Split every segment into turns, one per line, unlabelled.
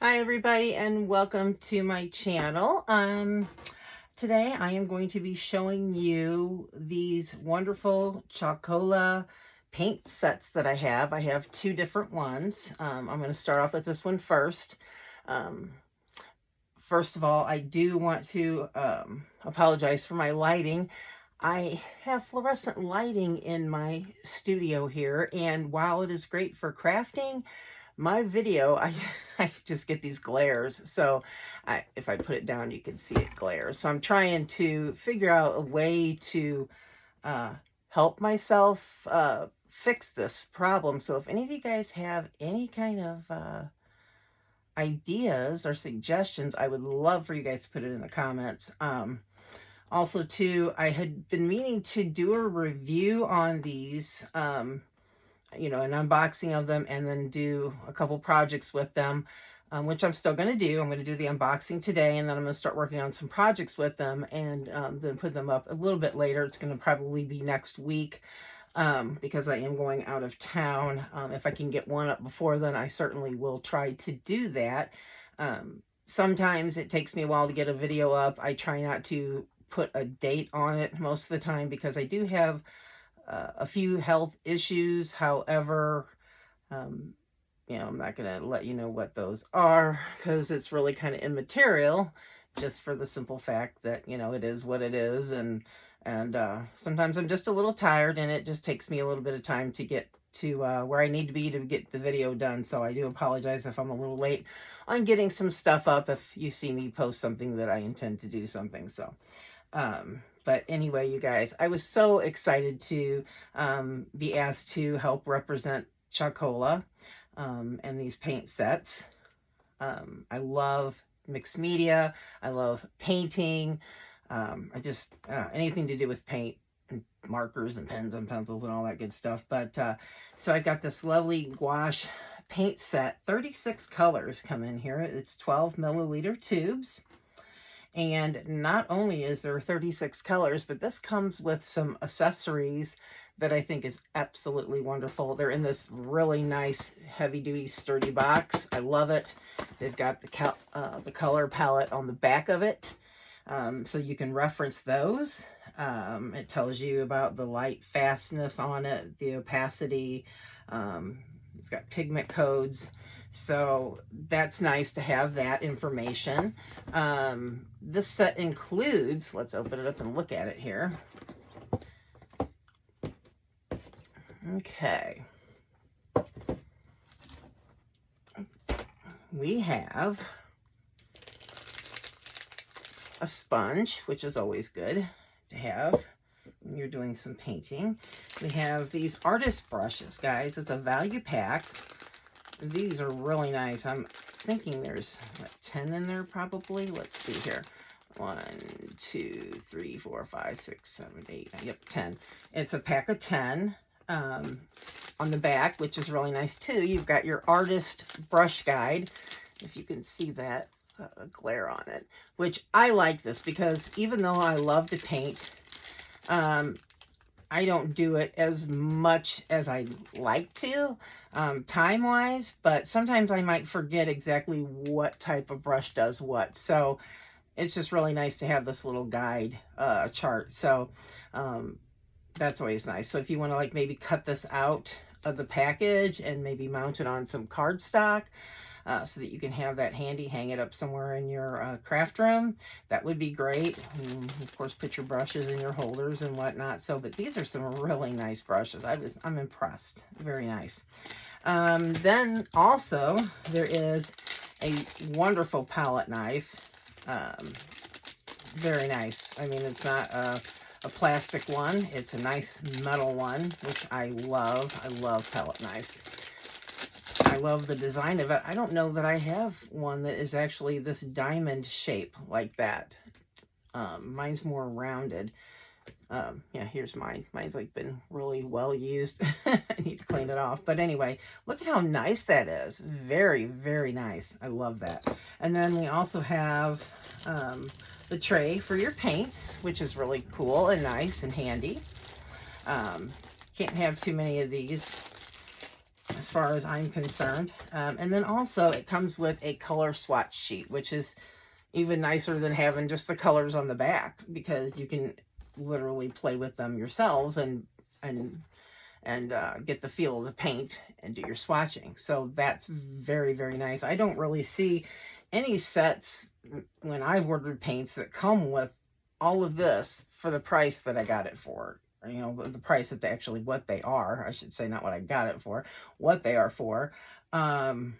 Hi everybody and welcome to my channel. Today I am going to be showing you these wonderful Chalkola paint sets that I have. I have two different ones. I'm going to start off with this one first. First of all, I do want to apologize for my lighting. I have fluorescent lighting in my studio here, and while it is great for crafting, my video, I just get these glares. So if I put it down, you can see it glares. So I'm trying to figure out a way to help myself fix this problem. So if any of you guys have any kind of ideas or suggestions, I would love for you guys to put it in the comments. Also too, I had been meaning to do a review on these, you know, an unboxing of them, and then do a couple projects with them, which I'm still going to do. I'm going to do the unboxing today, and then I'm going to start working on some projects with them, and then put them up a little bit later. It's going to probably be next week, because I am going out of town. If I can get one up before then, I certainly will try to do that. Sometimes it takes me a while to get a video up. I try not to put a date on it most of the time because I do have a few health issues. However, you know, I'm not going to let you know what those are because it's really kind of immaterial, just for the simple fact that, you know, it is what it is. And sometimes I'm just a little tired, and it just takes me a little bit of time to get to where I need to be to get the video done. So I do apologize if I'm a little late on getting some stuff up, if you see me post something that I intend to do something. So but anyway, you guys, I was so excited to be asked to help represent Chalkola and these paint sets. I love mixed media. I love painting. I just, anything to do with paint and markers and pens and pencils and all that good stuff. But so I got this lovely gouache paint set. 36 colors come in here. It's 12 milliliter tubes. And not only is there 36 colors, but this comes with some accessories that I think is absolutely wonderful. They're in this really nice, heavy-duty, sturdy box. I love it. They've got the color palette on the back of it, so you can reference those. It tells you about the light fastness on it, the opacity. It's got pigment codes. So that's nice to have that information. This set includes, let's open it up and look at it here. Okay. We have a sponge, which is always good to have when you're doing some painting. We have these artist brushes, guys. It's a value pack. These are really nice. I'm thinking there's what, 10 in there probably. Let's see here. 1, 2, 3, 4, 5, 6, 7, 8. Yep, 10. It's a pack of 10 on the back, which is really nice too. You've got your artist brush guide, if you can see that glare on it, which I like this because even though I love to paint, I don't do it as much as I like to, time-wise, but sometimes I might forget exactly what type of brush does what. So it's just really nice to have this little guide chart. So that's always nice. So if you want to like maybe cut this out of the package and maybe mount it on some cardstock, so that you can have that handy, hang it up somewhere in your craft room, that would be great. And of course, put your brushes in your holders and whatnot. So, but these are some really nice brushes. I'm impressed. Very nice. Then also there is a wonderful palette knife. Very nice. I mean, it's not a plastic one. It's a nice metal one, which I love. I love palette knives. I love the design of it. I don't know that I have one that is actually this diamond shape like that. Mine's more rounded. Yeah, here's mine. Mine's like been really well used. I need to clean it off. But anyway, look at how nice that is. Very, very nice. I love that. And then we also have the tray for your paints, which is really cool and nice and handy. Can't have too many of these. as far as I'm concerned. And then also it comes with a color swatch sheet, which is even nicer than having just the colors on the back, because you can literally play with them yourselves and get the feel of the paint and do your swatching. So that's very, very nice. I don't really see any sets when I've ordered paints that come with all of this for the price that I got it for. You know, the price that actually what they are, I should say, not what I got it for, what they are for. Or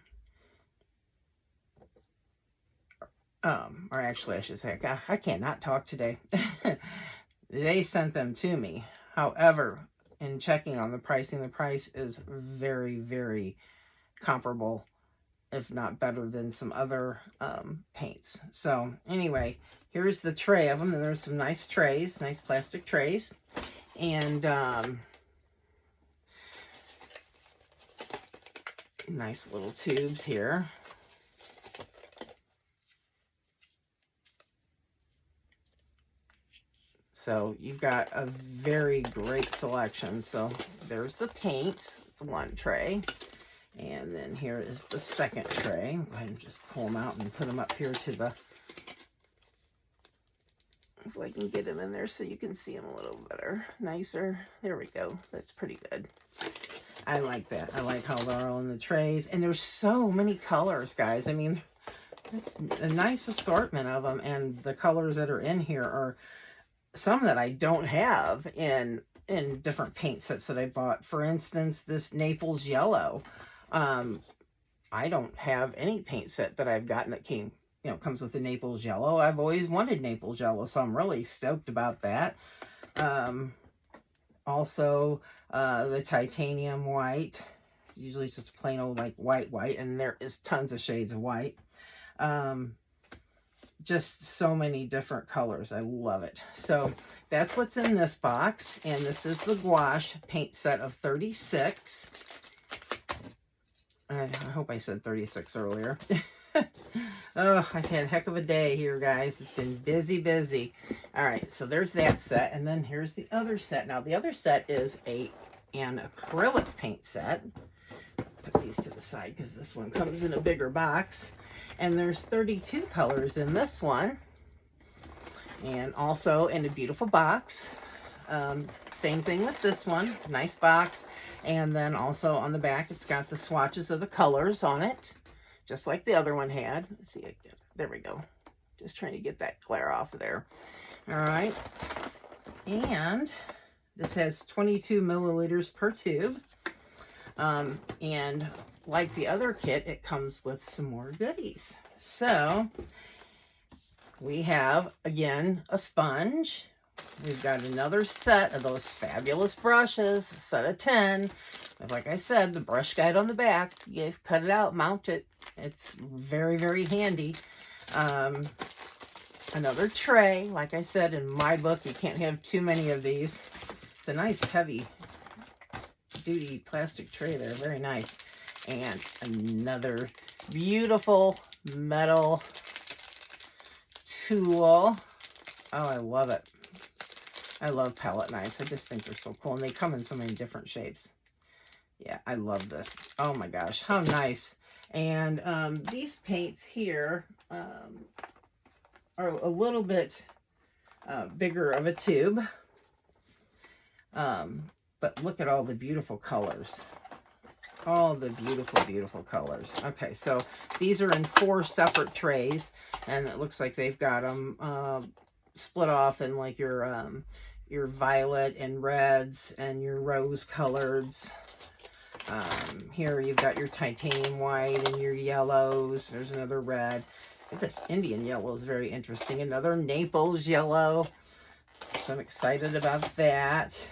actually I should say, I cannot talk today. They sent them to me. However, in checking on the pricing, the price is very, very comparable, if not better than some other paints. So anyway, here's the tray of them. And there's some nice trays, nice plastic trays. And nice little tubes here. So you've got a very great selection. So there's the paints, the one tray. And then here is the second tray. Go ahead and just pull them out and put them up here to the... If I can get them in there so you can see them a little better, nicer. There we go. That's pretty good. I like that. I like how they're all in the trays. And there's so many colors, guys. I mean, it's a nice assortment of them. And the colors that are in here are some that I don't have in different paint sets that I bought. For instance, this Naples yellow. I don't have any paint set that I've gotten that came, you know, comes with the Naples yellow. I've always wanted Naples yellow, so I'm really stoked about that. Also, the titanium white. Usually it's just plain old like white, and there is tons of shades of white. Just so many different colors. I love it. So that's what's in this box, and this is the gouache paint set of 36. I hope I said 36 earlier. Oh, I've had a heck of a day here, guys. It's been busy, busy. All right, so there's that set, and then here's the other set. Now, the other set is an acrylic paint set. Put these to the side because this one comes in a bigger box. And there's 32 colors in this one. And also in a beautiful box. Same thing with this one. Nice box. And then also on the back, it's got the swatches of the colors on it, just like the other one had. Let's see, there we go. Just trying to get that glare off of there. All right. And this has 22 milliliters per tube. And like the other kit, it comes with some more goodies. So we have, again, a sponge. We've got another set of those fabulous brushes, a set of 10. And like I said, the brush guide on the back, you guys cut it out, mount it. It's very, very handy. Another tray. Like I said, in my book, you can't have too many of these. It's a nice, heavy duty plastic tray there. Very nice. And another beautiful metal tool. Oh, I love it. I love palette knives. I just think they're so cool. And they come in so many different shapes. Yeah, I love this. Oh my gosh, how nice. And these paints here are a little bit bigger of a tube. But look at all the beautiful colors. All the beautiful, beautiful colors. Okay, so these are in 4 separate trays. And it looks like they've got them split off in like your violet and reds and your rose coloreds. Here you've got your titanium white and your yellows. There's another red. This Indian yellow is very interesting. Another Naples yellow. So I'm excited about that.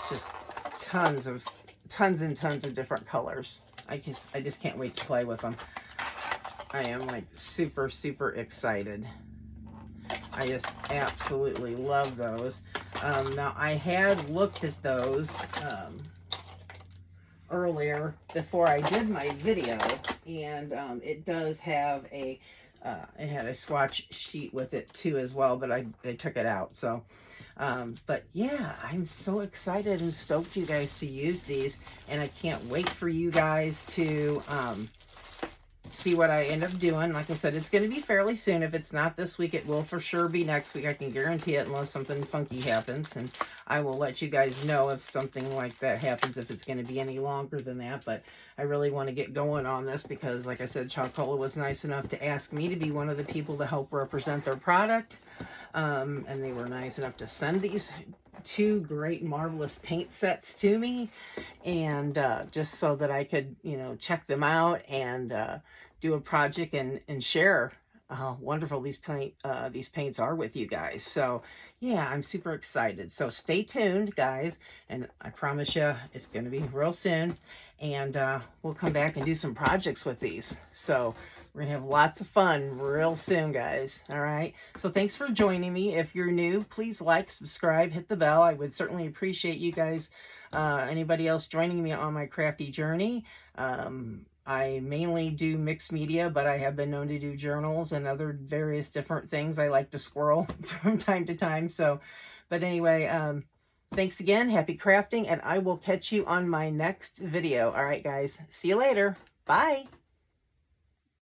Just tons and tons of different colors. I just can't wait to play with them. I am like super, super excited. I just absolutely love those. Now I had looked at those earlier before I did my video, and it does have a it had a swatch sheet with it too as well, but I took it out. So, but yeah, I'm so excited and stoked, you guys, to use these, and I can't wait for you guys to see what I end up doing. Like I said, it's going to be fairly soon. If it's not this week, it will for sure be next week. I can guarantee it, unless something funky happens, and I will let you guys know if something like that happens, if it's going to be any longer than that. But I really want to get going on this because, like I said, Chalkola was nice enough to ask me to be one of the people to help represent their product, and they were nice enough to send these 2 great, marvelous paint sets to me, and just so that I could, you know, check them out and do a project and share how wonderful these paints are with you guys. So yeah, I'm super excited. So stay tuned, guys, and I promise you it's going to be real soon, and we'll come back and do some projects with these. So we're going to have lots of fun real soon, guys. All right. So thanks for joining me. If you're new, please like, subscribe, hit the bell. I would certainly appreciate you guys, anybody else joining me on my crafty journey. I mainly do mixed media, but I have been known to do journals and other various different things. I like to squirrel from time to time. So, but anyway, thanks again. Happy crafting, and I will catch you on my next video. All right, guys. See you later. Bye.